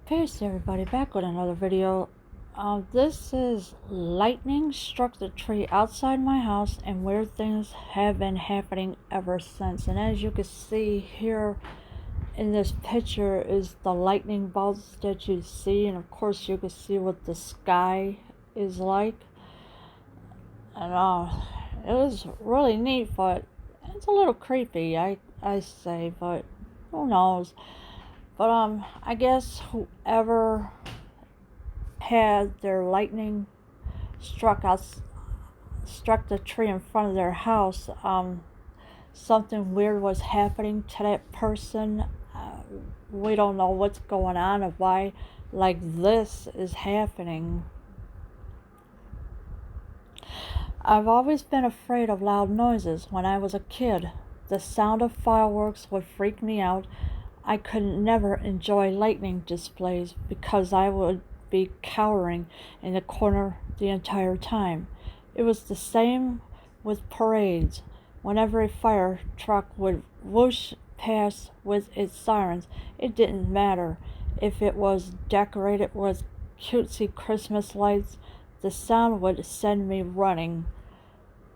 Peace everybody, back with another video. This is lightning struck the tree outside my house and weird things have been happening ever since. And as you can see here in this picture is the lightning bolts that you see, and of course you can see what the sky is like. And it was really neat, but it's a little creepy, I say, but who knows. But I guess whoever had their lightning struck the tree in front of their house, something weird was happening to that person. We don't know what's going on or why like this is happening. I've always been afraid of loud noises. When I was a kid, the sound of fireworks would freak me out. I could never enjoy lightning displays because I would be cowering in the corner the entire time. It was the same with parades. Whenever a fire truck would whoosh past with its sirens, it didn't matter if it was decorated with cutesy Christmas lights, the sound would send me running.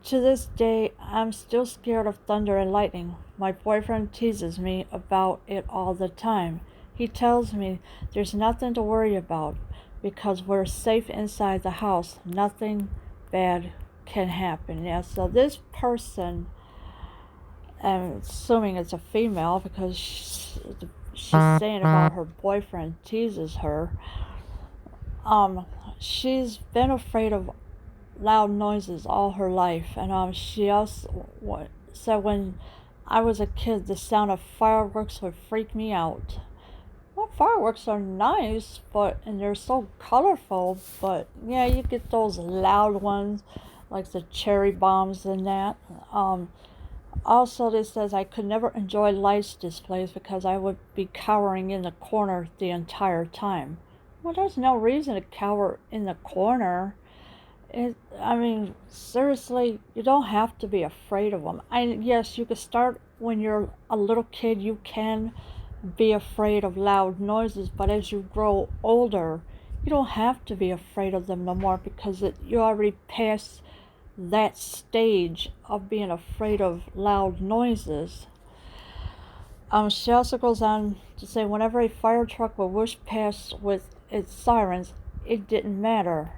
To this day, I'm still scared of thunder and lightning. My boyfriend teases me about it all the time. He tells me there's nothing to worry about because we're safe inside the house. Nothing bad can happen. Yeah, so this person, I'm assuming it's a female because she's saying about her boyfriend teases her. She's been afraid of loud noises all her life, and she also said when I was a kid the sound of fireworks would freak me out. Well, fireworks are nice, and they're so colorful, but yeah, you get those loud ones like the cherry bombs and that. Also, this says I could never enjoy lights displays because I would be cowering in the corner the entire time. Well, there's no reason to cower in the corner. I mean, seriously, you don't have to be afraid of them. Yes, you can start when you're a little kid. You can be afraid of loud noises, but as you grow older, you don't have to be afraid of them no more because you already passed that stage of being afraid of loud noises. She also goes on to say whenever a fire truck would whoosh past with its sirens, it didn't matter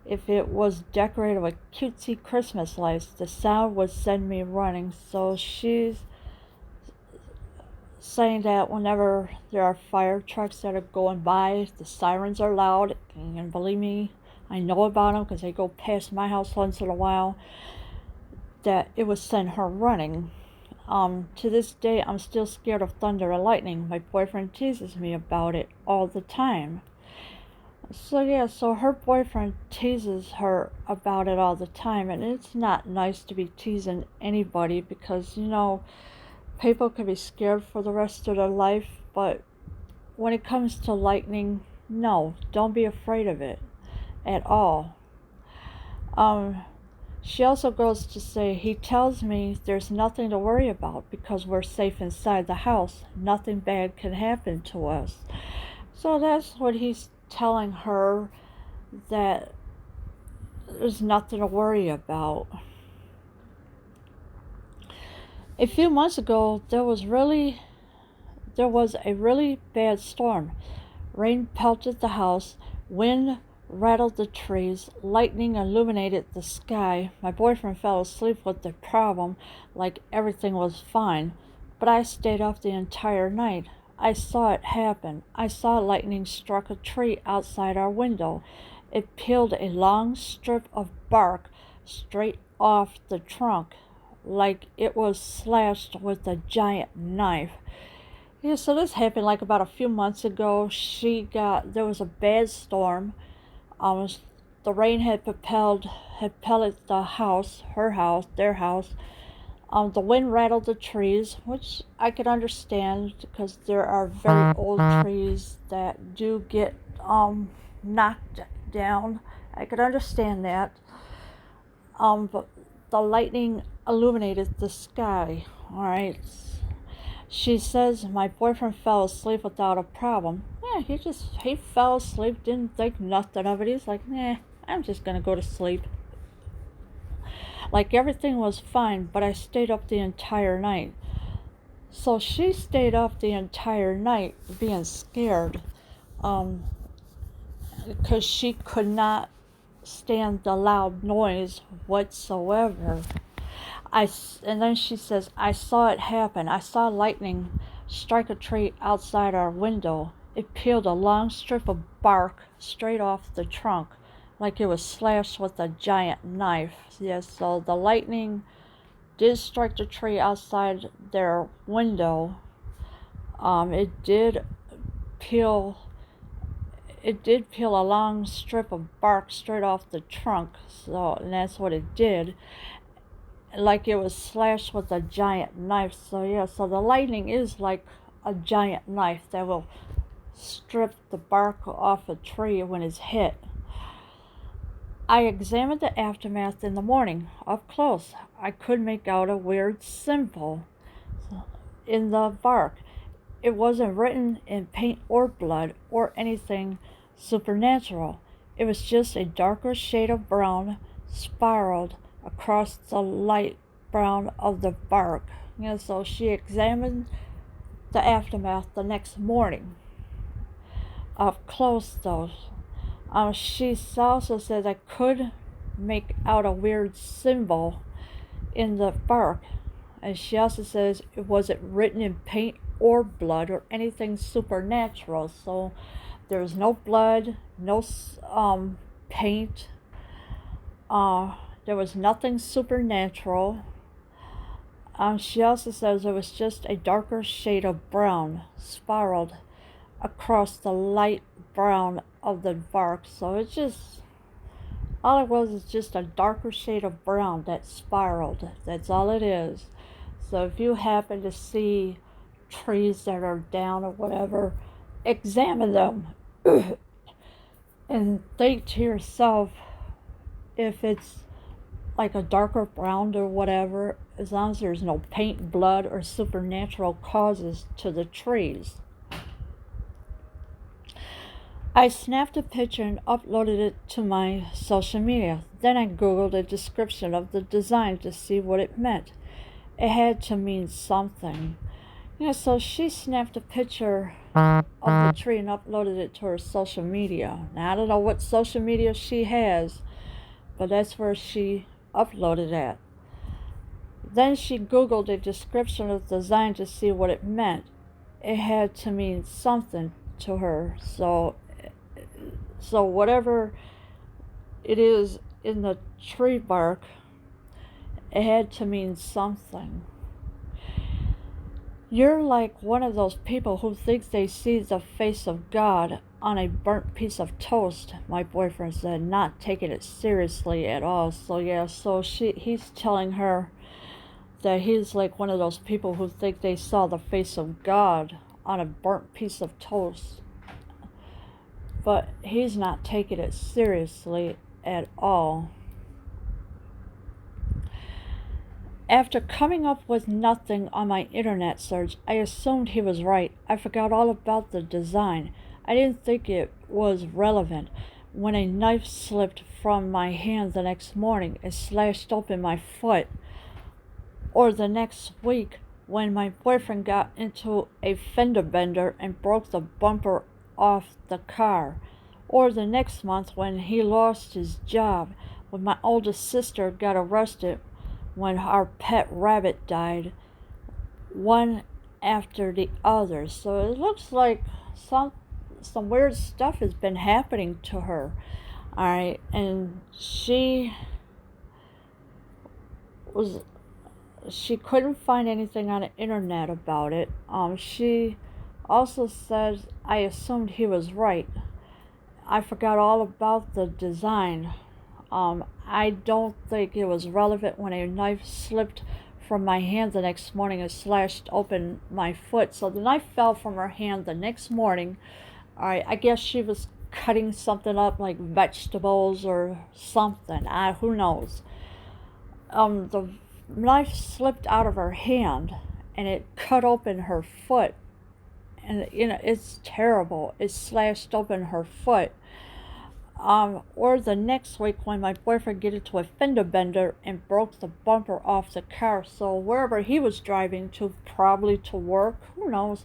if it was decorated with cutesy Christmas lights, the sound would send me running. So she's saying that whenever there are fire trucks that are going by, the sirens are loud, and believe me, I know about them because they go past my house once in a while, that it would send her running. To this day, I'm still scared of thunder and lightning. My boyfriend teases me about it all the time. So yeah, so her boyfriend teases her about it all the time, and it's not nice to be teasing anybody because, people can be scared for the rest of their life, but when it comes to lightning, no, don't be afraid of it at all. She also goes to say, he tells me there's nothing to worry about because we're safe inside the house. Nothing bad can happen to us. So that's what he's telling her, that there's nothing to worry about. A few months ago, there was a really bad storm. Rain pelted the house, wind rattled the trees, lightning illuminated the sky. My boyfriend fell asleep with the problem, like everything was fine, but I stayed up the entire night. I saw it happen. I saw lightning struck a tree outside our window. It peeled a long strip of bark straight off the trunk, like it was slashed with a giant knife. Yeah, so this happened like about a few months ago. There was a bad storm. The rain had pelleted the house, their house. The wind rattled the trees, which I could understand because there are very old trees that do get knocked down. I could understand that. But the lightning illuminated the sky. All right. She says my boyfriend fell asleep without a problem. yeah, he fell asleep, didn't think nothing of it. He's like, nah, I'm just gonna go to sleep. Like everything was fine, but I stayed up the entire night. So she stayed up the entire night being scared, um, because she could not stand the loud noise whatsoever. And then she says, I saw it happen. I saw lightning strike a tree outside our window. It peeled a long strip of bark straight off the trunk, like it was slashed with a giant knife. Yes, so the lightning did strike the tree outside their window. It did peel. It did peel a long strip of bark straight off the trunk. So, and that's what it did, like it was slashed with a giant knife. So yeah, so the lightning is like a giant knife that will strip the bark off a tree when it's hit. I examined the aftermath in the morning, up close. I could make out a weird symbol in the bark. It wasn't written in paint or blood or anything supernatural. It was just a darker shade of brown spiraled across the light brown of the bark. So she examined the aftermath the next morning. Up close, though, she also said I could make out a weird symbol in the bark. And she also says it wasn't written in paint or blood or anything supernatural. So there's no blood, no paint. There was nothing supernatural. She also says it was just a darker shade of brown spiraled across the light brown of the bark. So it's just, all it was is just a darker shade of brown that spiraled. That's all it is. So if you happen to see trees that are down or whatever, examine them and think to yourself if it's like a darker brown or whatever, as long as there's no paint, blood, or supernatural causes to the trees. I snapped a picture and uploaded it to my social media. Then I googled a description of the design to see what it meant. It had to mean something. So she snapped a picture of the tree and uploaded it to her social media. Now, I don't know what social media she has, but that's where she uploaded it. Then she googled a description of the design to see what it meant. It had to mean something to her. So whatever it is in the tree bark, it had to mean something. You're like one of those people who thinks they see the face of God on a burnt piece of toast, my boyfriend said, not taking it seriously at all. So yeah, so he's telling her that he's like one of those people who think they saw the face of God on a burnt piece of toast. But he's not taking it seriously at all. After coming up with nothing on my internet search, I assumed he was right. I forgot all about the design. I didn't think it was relevant. When a knife slipped from my hand the next morning, it slashed open my foot. Or the next week, when my boyfriend got into a fender bender and broke the bumper off the car. Or the next month, when he lost his job. When my oldest sister got arrested when our pet rabbit died, one after the other. So it looks like some weird stuff has been happening to her. Alright, and she couldn't find anything on the internet about it. She also says, I assumed he was right. I forgot all about the design. I don't think it was relevant when a knife slipped from my hand the next morning and slashed open my foot. So the knife fell from her hand the next morning. Alright, I guess she was cutting something up like vegetables or something. Who knows? The knife slipped out of her hand and it cut open her foot. and it's terrible. It slashed open her foot. Or the next week when my boyfriend get into a fender bender and broke the bumper off the car. So wherever he was driving to, probably to work, who knows,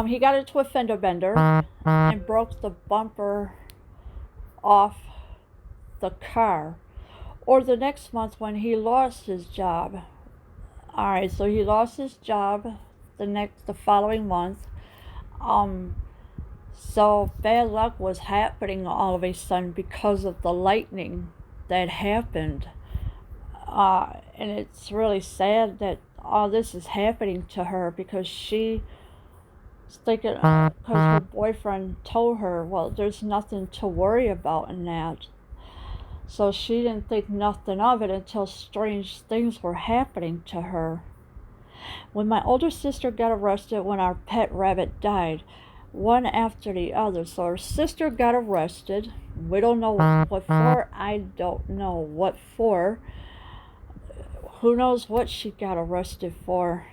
he got into a fender bender and broke the bumper off the car. Or the next month when he lost his job. Alright, so he lost his job the following month. So bad luck was happening all of a sudden because of the lightning that happened. And it's really sad that all this is happening to her, because she was thinking, because her boyfriend told her, well, there's nothing to worry about in that. So she didn't think nothing of it until strange things were happening to her. When my older sister got arrested when our pet rabbit died, one after the other. So her sister got arrested. We don't know what for. I don't know what for. Who knows what she got arrested for.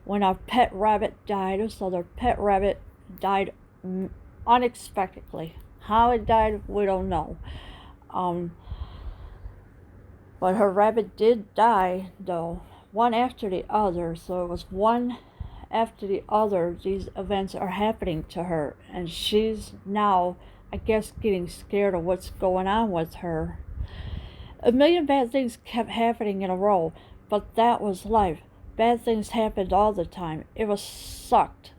When our pet rabbit died, so their pet rabbit died unexpectedly. How it died, we don't know. But her rabbit did die, though, one after the other. So it was one after the other. These events are happening to her, and she's now, I guess, getting scared of what's going on with her. A million bad things kept happening in a row, but that was life. Bad things happened all the time. It sucked.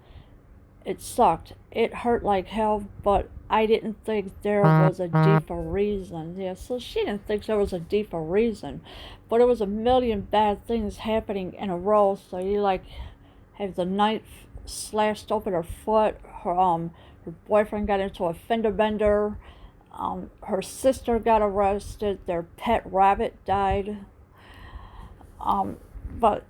It sucked. It hurt like hell, but I didn't think there was a deeper reason. Yeah, so she didn't think there was a deeper reason. But it was a million bad things happening in a row. So you have the knife slashed open her foot. Her boyfriend got into a fender bender. Her sister got arrested. Their pet rabbit died. But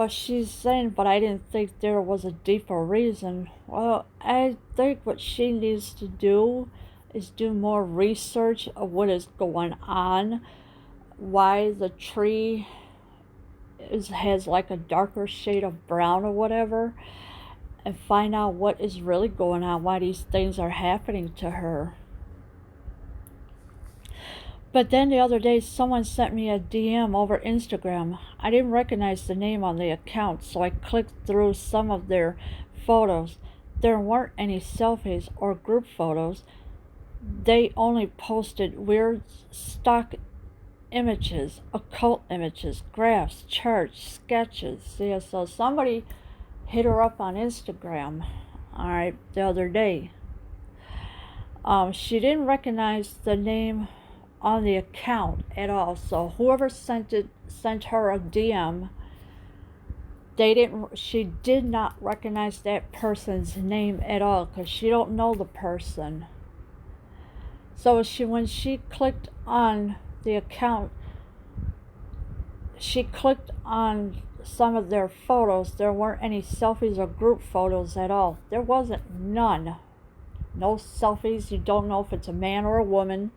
she's saying, but I didn't think there was a deeper reason. Well, I think what she needs to do is do more research of what is going on, why the tree has like a darker shade of brown or whatever, and find out what is really going on, why these things are happening to her. But then the other day, someone sent me a DM over Instagram. I didn't recognize the name on the account, so I clicked through some of their photos. There weren't any selfies or group photos. They only posted weird stock images, occult images, graphs, charts, sketches. Yeah, so somebody hit her up on Instagram, alright, the other day. She didn't recognize the name on the account at all. So whoever sent her a DM, she did not recognize that person's name at all, because she don't know the person. So when she clicked on the account, she clicked on some of their photos. There weren't any selfies or group photos at all. There wasn't none. No selfies. You don't know if it's a man or a woman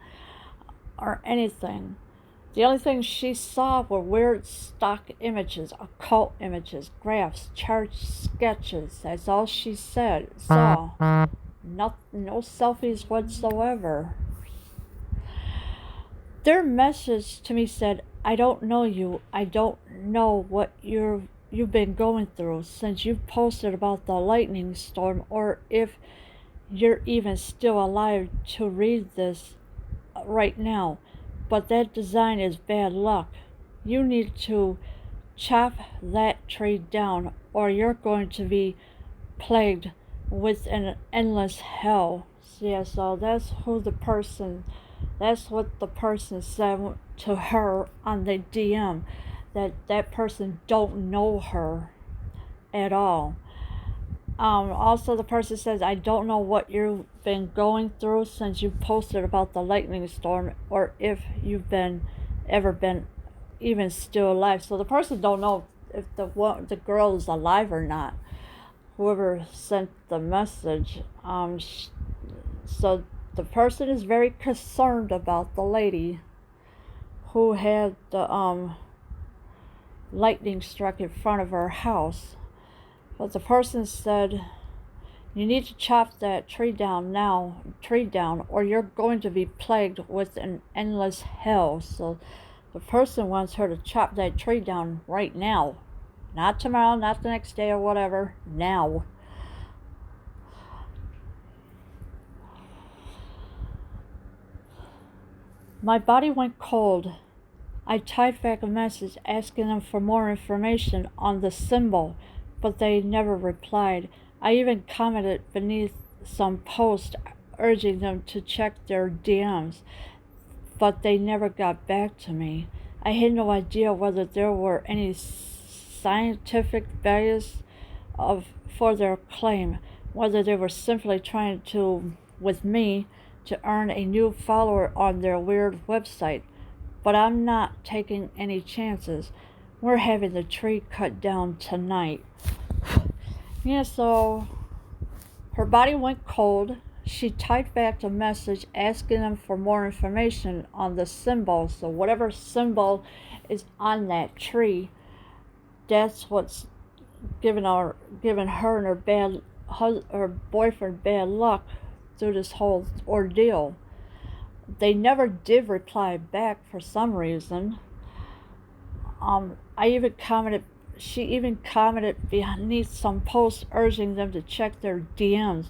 or anything. The only thing she saw were weird stock images, occult images, graphs, charts, sketches. That's all she saw. No selfies whatsoever. Their message to me said, I don't know you. I don't know what you've been going through since you've posted about the lightning storm, or if you're even still alive to read this right now. But that design is bad luck. You need to chop that tree down, or you're going to be plagued with an endless hell. Yeah, so that's what the person said to her on the DM, that person don't know her at all. Also, the person says, I don't know what you've been going through since you posted about the lightning storm, or if you've ever been even still alive. So the person don't know if the girl is alive or not, whoever sent the message. So the person is very concerned about the lady who had the lightning struck in front of her house. But the person said You need to chop that tree down now, or you're going to be plagued with an endless hell. So the person wants her to chop that tree down right now. Not tomorrow, not the next day or whatever. Now. My body went cold. I typed back a message asking them for more information on the symbol, but they never replied. I even commented beneath some post urging them to check their DMs, but they never got back to me. I had no idea whether there were any scientific values for their claim, whether they were simply trying to, with me, to earn a new follower on their weird website. But I'm not taking any chances. We're having the tree cut down tonight. Yeah, so her body went cold. She typed back a message asking them for more information on the symbol. So whatever symbol is on that tree, that's what's given her and her boyfriend bad luck through this whole ordeal. They never did reply back for some reason. She even commented beneath some posts urging them to check their DMs,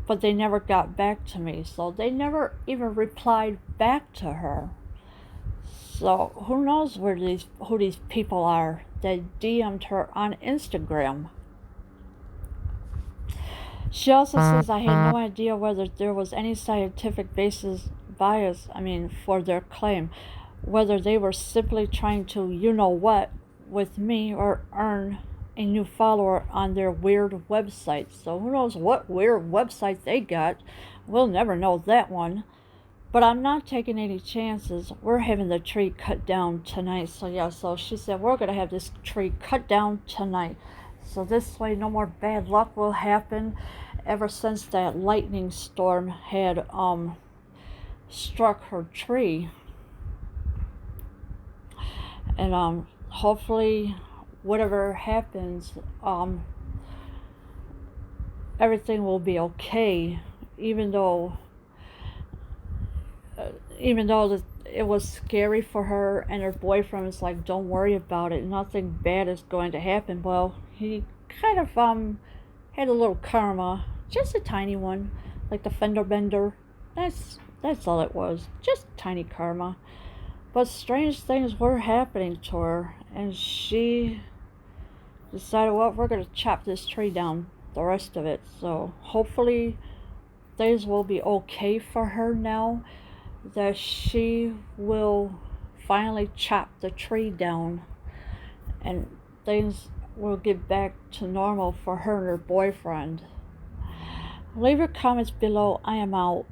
but they never got back to me. So they never even replied back to her. So who knows who these people are that DM'd her on Instagram. She also says I had no idea whether there was any scientific bias for their claim, whether they were simply trying to you-know-what with me or earn a new follower on their weird website. So who knows what weird website they got. We'll never know that one. But I'm not taking any chances. We're having the tree cut down tonight. So she said we're going to have this tree cut down tonight. So this way no more bad luck will happen. Ever since that lightning storm had struck her tree. And hopefully whatever happens, everything will be okay, even though it was scary for her, and her boyfriend was like, don't worry about it, nothing bad is going to happen. Well, he kind of had a little karma, just a tiny one, like the fender bender. That's all it was, just tiny karma. But strange things were happening to her, and she decided, well, we're going to chop this tree down, the rest of it. So hopefully things will be okay for her now, that she will finally chop the tree down, and things will get back to normal for her and her boyfriend. Leave your comments below. I am out.